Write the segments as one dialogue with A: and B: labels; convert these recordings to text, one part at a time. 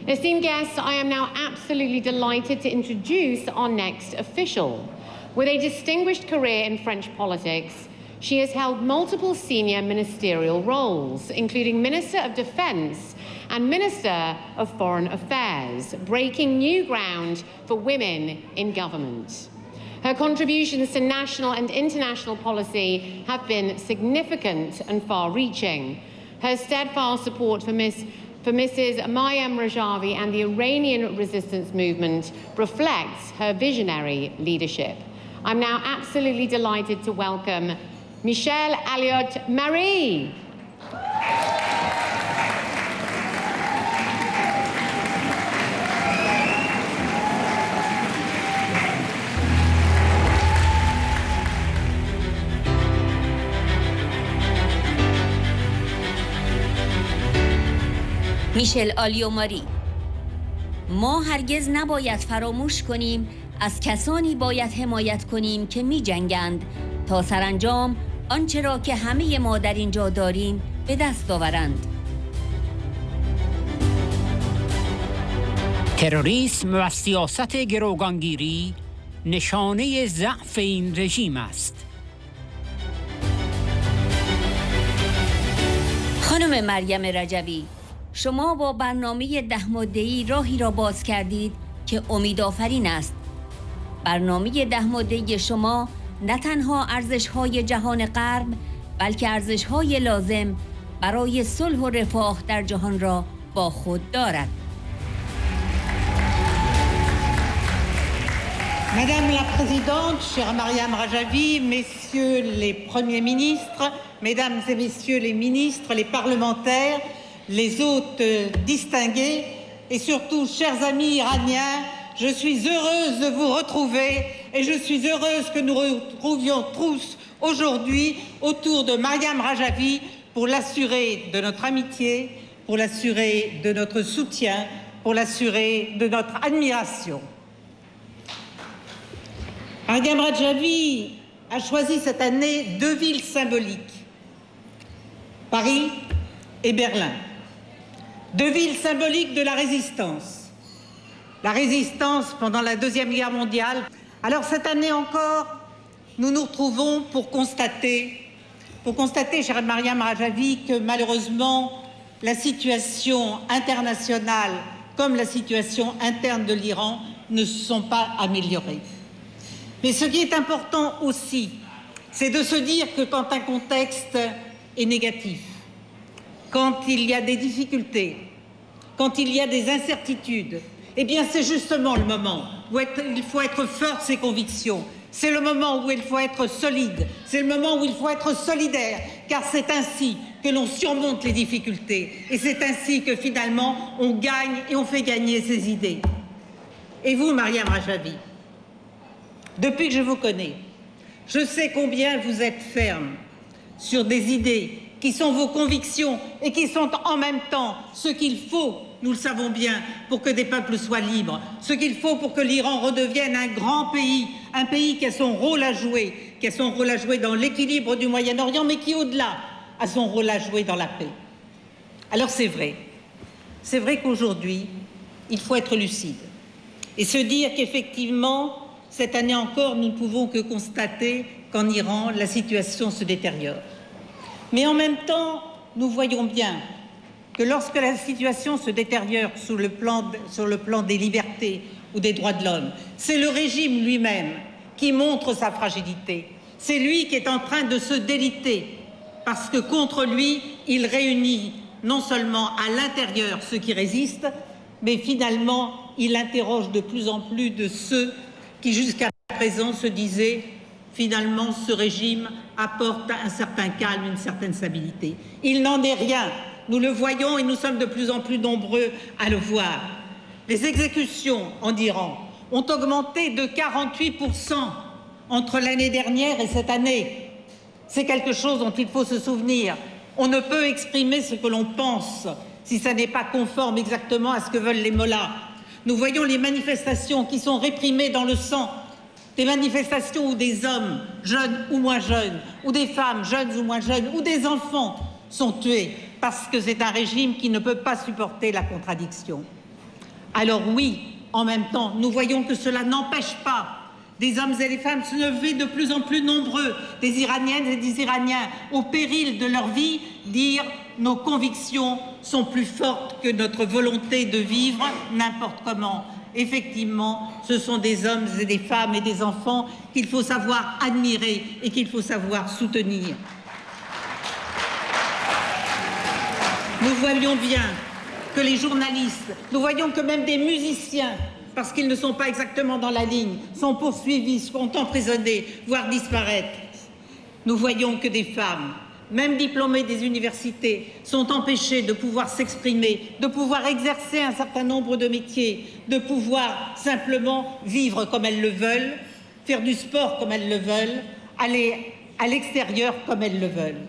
A: Esteemed guests, I am now absolutely delighted to introduce our next official. With a distinguished career in French politics, she has held multiple senior ministerial roles, including Minister of Defence and Minister of Foreign Affairs, breaking new ground for women in government. Her contributions to national and international policy have been significant and far-reaching. Her steadfast support for Mrs. Mayam Rajavi and the Iranian resistance movement reflects her visionary leadership. I'm now absolutely delighted to welcome Michelle Alliot-Marie.
B: میشل آلیوماری. ما هرگز نباید فراموش کنیم از کسانی باید حمایت کنیم که می جنگند تا سرانجام آنچه را که همه ما در اینجا داریم به دست آورند.
C: تروریسم و سیاست گروگانگیری نشانه ضعف این رژیم است.
B: خانم مریم رجوی، شما با برنامه 10 ماده‌ای راهی را باز کردید که امیدآفرین است. برنامه 10 ماده‌ای شما نه تنها ارزش‌های جهان غرب بلکه ارزش‌های لازم برای صلح و رفاه در جهان را با خود دارد.
D: Madame la Présidente, chère Mariam Rajavi, Messieurs les Premiers ministres, Mesdames et Messieurs les ministres, les parlementaires, les hôtes distingués et surtout, chers amis iraniens, je suis heureuse de vous retrouver et je suis heureuse que nous retrouvions tous aujourd'hui autour de Mariam Rajavi pour l'assurer de notre amitié, pour l'assurer de notre soutien, pour l'assurer de notre admiration. Mariam Rajavi a choisi cette année 2 villes symboliques, Paris et Berlin. 2 villes symboliques de la résistance. La résistance pendant la Deuxième Guerre mondiale. Alors cette année encore, nous nous retrouvons pour constater, chère Mariam Rajavi, que malheureusement, la situation internationale comme la situation interne de l'Iran ne se sont pas améliorées. Mais ce qui est important aussi, c'est de se dire que quand un contexte est négatif, quand il y a des difficultés, quand il y a des incertitudes, eh bien c'est justement le moment où il faut être fort de ses convictions. C'est le moment où il faut être solide, c'est le moment où il faut être solidaire, car c'est ainsi que l'on surmonte les difficultés et c'est ainsi que finalement on gagne et on fait gagner ses idées. Et vous, Mariam Rajavi, depuis que je vous connais, je sais combien vous êtes ferme sur des idées qui sont vos convictions et qui sont en même temps ce qu'il faut, nous le savons bien, pour que des peuples soient libres, ce qu'il faut pour que l'Iran redevienne un grand pays, un pays qui a son rôle à jouer, dans l'équilibre du Moyen-Orient, mais qui, au-delà, a son rôle à jouer dans la paix. Alors c'est vrai qu'aujourd'hui, il faut être lucide et se dire qu'effectivement, cette année encore, nous ne pouvons que constater qu'en Iran, la situation se détériore. Mais en même temps, nous voyons bien que lorsque la situation se détériore sur le plan des libertés ou des droits de l'homme, c'est le régime lui-même qui montre sa fragilité. C'est lui qui est en train de se déliter parce que contre lui, il réunit non seulement à l'intérieur ceux qui résistent, mais finalement, il interroge de plus en plus de ceux qui jusqu'à présent se disaient finalement ce régime apporte un certain calme, une certaine stabilité. Il n'en est rien. Nous le voyons et nous sommes de plus en plus nombreux à le voir. Les exécutions en Iran ont augmenté de 48% entre l'année dernière et cette année. C'est quelque chose dont il faut se souvenir. On ne peut exprimer ce que l'on pense si ça n'est pas conforme exactement à ce que veulent les mollahs. Nous voyons les manifestations qui sont réprimées dans le sang, des manifestations où des hommes, jeunes ou moins jeunes, ou des femmes, jeunes ou moins jeunes, ou des enfants sont tués parce que c'est un régime qui ne peut pas supporter la contradiction. Alors oui, en même temps, nous voyons que cela n'empêche pas des hommes et des femmes se lever de plus en plus nombreux, des Iraniennes et des Iraniens, au péril de leur vie, dire « nos convictions sont plus fortes que notre volonté de vivre n'importe comment ». Effectivement, ce sont des hommes et des femmes et des enfants qu'il faut savoir admirer et qu'il faut savoir soutenir. Nous voyons bien que les journalistes, nous voyons que même des musiciens, parce qu'ils ne sont pas exactement dans la ligne, sont poursuivis, sont emprisonnés, voire disparaître. Nous voyons que des femmes, même diplômées des universités, sont empêchées de pouvoir s'exprimer, de pouvoir exercer un certain nombre de métiers, de pouvoir simplement vivre comme elles le veulent, faire du sport comme elles le veulent, aller à l'extérieur comme elles le veulent.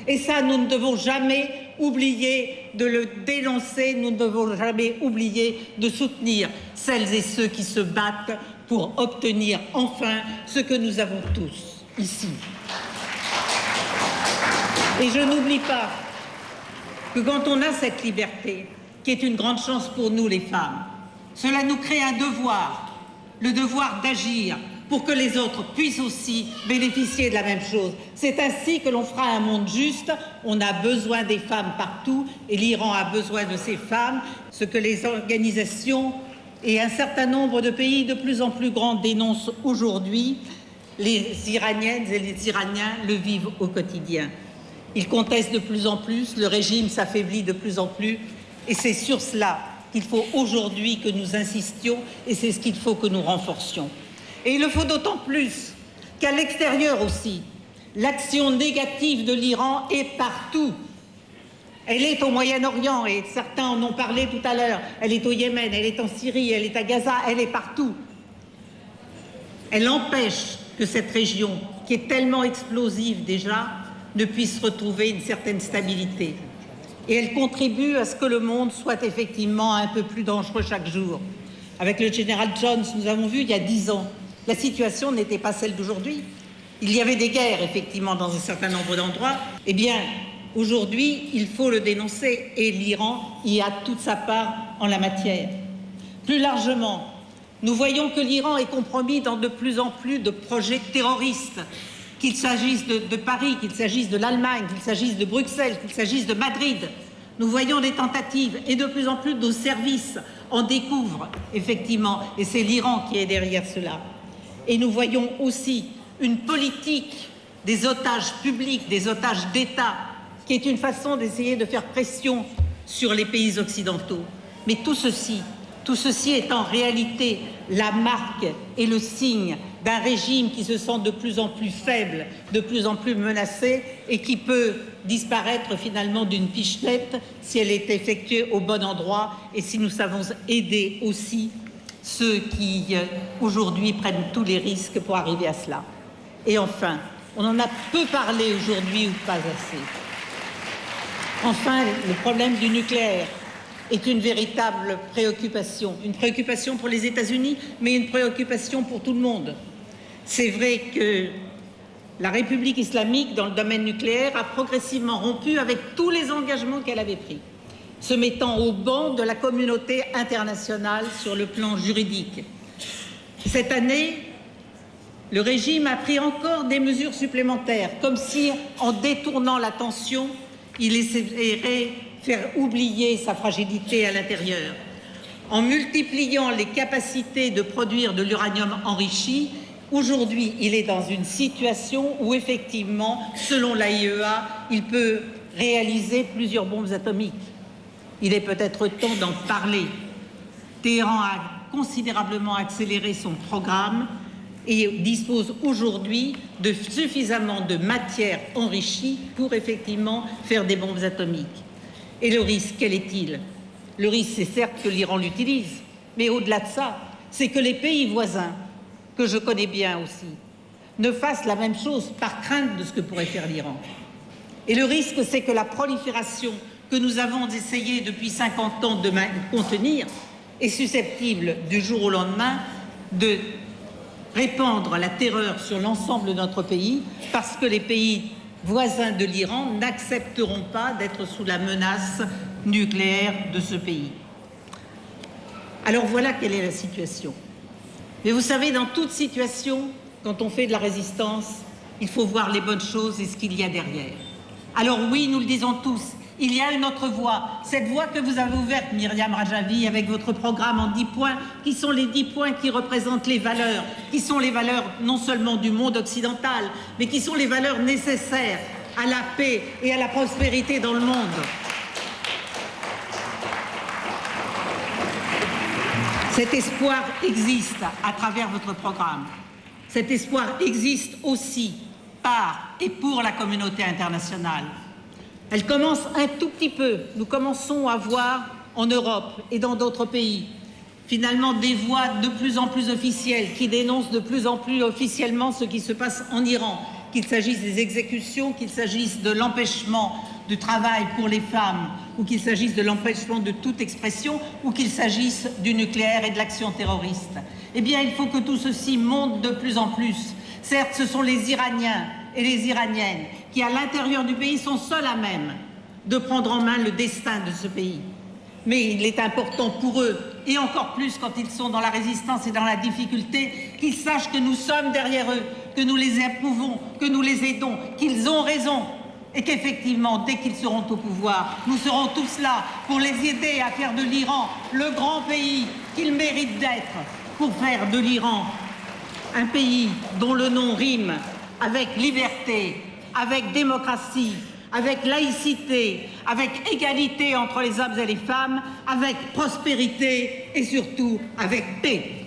D: Et ça, nous ne devons jamais oublier de le dénoncer, nous ne devons jamais oublier de soutenir celles et ceux qui se battent pour obtenir enfin ce que nous avons tous ici. Et je n'oublie pas que quand on a cette liberté, qui est une grande chance pour nous les femmes, cela nous crée un devoir, le devoir d'agir pour que les autres puissent aussi bénéficier de la même chose. C'est ainsi que l'on fera un monde juste. On a besoin des femmes partout et l'Iran a besoin de ces femmes. Ce que les organisations et un certain nombre de pays de plus en plus grands dénoncent aujourd'hui, les Iraniennes et les Iraniens le vivent au quotidien. Ils contestent de plus en plus, le régime s'affaiblit de plus en plus et c'est sur cela qu'il faut aujourd'hui que nous insistions et c'est ce qu'il faut que nous renforcions. Et il le faut d'autant plus qu'à l'extérieur aussi, l'action négative de l'Iran est partout. Elle est au Moyen-Orient, et certains en ont parlé tout à l'heure. Elle est au Yémen, elle est en Syrie, elle est à Gaza, elle est partout. Elle empêche que cette région, qui est tellement explosive déjà, ne puisse retrouver une certaine stabilité. Et elle contribue à ce que le monde soit effectivement un peu plus dangereux chaque jour. Avec le général Jones, nous avons vu il y a 10 ans, la situation n'était pas celle d'aujourd'hui. Il y avait des guerres, effectivement, dans un certain nombre d'endroits. Eh bien, aujourd'hui, il faut le dénoncer et l'Iran y a toute sa part en la matière. Plus largement, nous voyons que l'Iran est compromis dans de plus en plus de projets terroristes, qu'il s'agisse de Paris, qu'il s'agisse de l'Allemagne, qu'il s'agisse de Bruxelles, qu'il s'agisse de Madrid. Nous voyons des tentatives et de plus en plus nos services en découvrent, effectivement, et c'est l'Iran qui est derrière cela. Et nous voyons aussi une politique des otages publics, des otages d'État, qui est une façon d'essayer de faire pression sur les pays occidentaux. Mais tout ceci est en réalité la marque et le signe d'un régime qui se sent de plus en plus faible, de plus en plus menacé et qui peut disparaître finalement d'une pichenette si elle est effectuée au bon endroit et si nous savons aider aussi ceux qui aujourd'hui prennent tous les risques pour arriver à cela. Et enfin, on en a peu parlé aujourd'hui ou pas assez. Enfin, le problème du nucléaire est une véritable préoccupation pour les États-Unis, mais une préoccupation pour tout le monde. C'est vrai que la République islamique, dans le domaine nucléaire, a progressivement rompu avec tous les engagements qu'elle avait pris, se mettant au banc de la communauté internationale sur le plan juridique. Cette année, le régime a pris encore des mesures supplémentaires, comme si, en détournant l'attention, il essaierait faire oublier sa fragilité à l'intérieur. En multipliant les capacités de produire de l'uranium enrichi, aujourd'hui, il est dans une situation où, effectivement, selon l'AIEA, il peut réaliser plusieurs bombes atomiques. Il est peut-être temps d'en parler. Téhéran a considérablement accéléré son programme et dispose aujourd'hui de suffisamment de matière enrichie pour effectivement faire des bombes atomiques. Et le risque, quel est-il? Le risque, c'est certes que l'Iran l'utilise, mais au-delà de ça, c'est que les pays voisins, que je connais bien aussi, ne fassent la même chose par crainte de ce que pourrait faire l'Iran. Et le risque, c'est que la prolifération que nous avons essayé depuis 50 ans de contenir est susceptible, du jour au lendemain, de répandre la terreur sur l'ensemble de notre pays, parce que les pays voisins de l'Iran n'accepteront pas d'être sous la menace nucléaire de ce pays. Alors voilà quelle est la situation. Mais vous savez, dans toute situation, quand on fait de la résistance, il faut voir les bonnes choses et ce qu'il y a derrière. Alors oui, nous le disons tous, il y a une autre voie, cette voie que vous avez ouverte, Myriam Rajavi, avec votre programme en 10 points, qui sont les 10 points qui représentent les valeurs, qui sont les valeurs non seulement du monde occidental, mais qui sont les valeurs nécessaires à la paix et à la prospérité dans le monde. Cet espoir existe à travers votre programme. Cet espoir existe aussi par et pour la communauté internationale. Elle commence un tout petit peu. Nous commençons à voir en Europe et dans d'autres pays, finalement, des voix de plus en plus officielles qui dénoncent de plus en plus officiellement ce qui se passe en Iran, qu'il s'agisse des exécutions, qu'il s'agisse de l'empêchement du travail pour les femmes, ou qu'il s'agisse de l'empêchement de toute expression, ou qu'il s'agisse du nucléaire et de l'action terroriste. Eh bien, il faut que tout ceci monte de plus en plus. Certes, ce sont les Iraniens et les Iraniennes qui, à l'intérieur du pays, sont seuls à même de prendre en main le destin de ce pays. Mais il est important pour eux, et encore plus quand ils sont dans la résistance et dans la difficulté, qu'ils sachent que nous sommes derrière eux, que nous les approuvons, que nous les aidons, qu'ils ont raison, et qu'effectivement, dès qu'ils seront au pouvoir, nous serons tous là pour les aider à faire de l'Iran le grand pays qu'il mérite d'être, pour faire de l'Iran un pays dont le nom rime avec liberté, avec démocratie, avec laïcité, avec égalité entre les hommes et les femmes, avec prospérité et surtout avec paix.